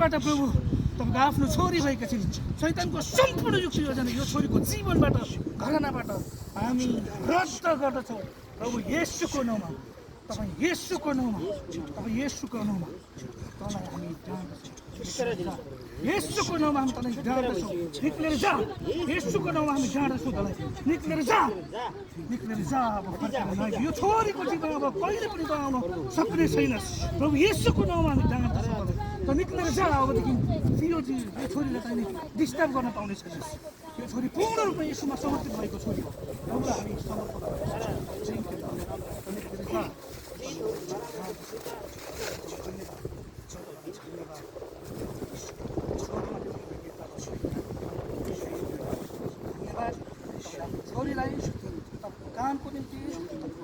जीवनबाट प्रभु तपाईँको आफ्नो छोरी भएका छिन्। शैतानको सम्पूर्ण युक्ति योजना यो छोरीको जीवनबाट घरानाबाट हामी रद्द गर्दछौँ प्रभु येशूको नाउँमा। तपाईँ येशूको नाउँमा तँलाई हामी जाँदछौँ। येशूको नाउँमा हामी तँलाई जाँदछौँ। निक्लेर जा। येशूको नाउँमा हामी जाँदछौँ तँलाई। निक्लेर जा अब फर्केर नआइज। यो छोरीको जीवन अब कहिले पनि त आउन सक्ने छैन प्रभु येशूको नाउँमा हामी जाँदछौँ तँलाई। त निक्लेर जा अबदेखि यो छोरीलाई तैँले डिस्टर्ब गर्न पाउने छैनस्। यो छोरी पूर्ण रूपमा येशूमा समर्पित भएको छोरी हो। प्रभुलाई हामी समर्पण गर्छौँ। छोरीलाई कामको निम्ति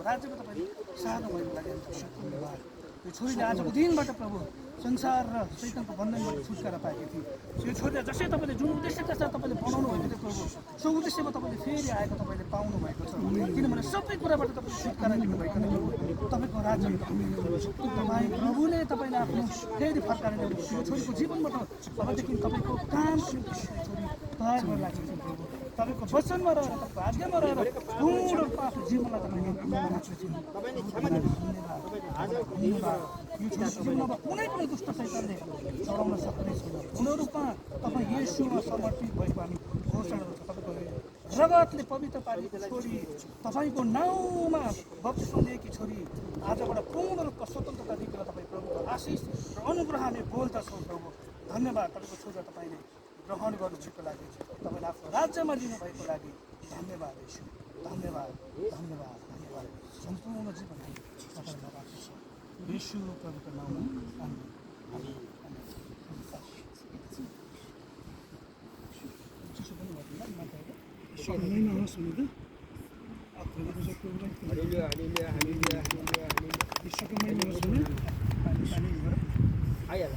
राज्यमा तपाईँले साधन भएको लागि धन्यवाद। यो छोरीले आजको दिनबाट प्रभु संसार र शैतानको बन्धनबाट छुटकारा पाएकी थिए। यो छोरीलाई जसै तपाईँले जुन उद्देश्यका साथ तपाईँले बनाउनु भएको थियो प्रभु सो उद्देश्यमा तपाईँले फेरि आएको तपाईँले पाउनु भएको छ। किनभने सबै कुराबाट तपाईँले छुटकारा दिनुभएको तपाईँको राज्य तपाईँ प्रभुले तपाईँले आफ्नो फेरि फर्काएर ल्याउनु। यो छोरीको जीवनबाट अबदेखि तपाईँको काम छोरी तयार गर्न लागेको छ प्रभु। तपाईँको वचनमा रहेर तपाईँको आज्ञामा रहेर पूर्ण रूपमा आफ्नो जीवनलाई तपाईँले धन्यवाद। यो छोरीको जीवनमा कुनै पनि दुष्ट शैतानले चढाउन सक्ने छैन। पूर्ण रूपमा तपाईँ येशूमा समर्पित भएको हामी घोषणा गर्छौँ। तपाईँको रगतले पवित्र पारेको छोरी तपाईँको नाउँमा बप्तिस्मा लिएकी छोरी आजबाट पूर्ण रूपमा स्वतन्त्रता दिएर तपाईँ प्रभुको आशिष र अनुग्रह हामी बोल्दछौँ प्रभु। धन्यवाद। तपाईँको छोरा तपाईँले ग्रहण गर्नुभएको लागि तपाईँले आफ्नो राज्यमा लिनुभएको लागि धन्यवाद येशू। धन्यवाद। सम्पूर्ण जीवन तपाईँलाई राख्दछौँ येशू प्रभुको नाउँमा आमेन। आइहाल्छ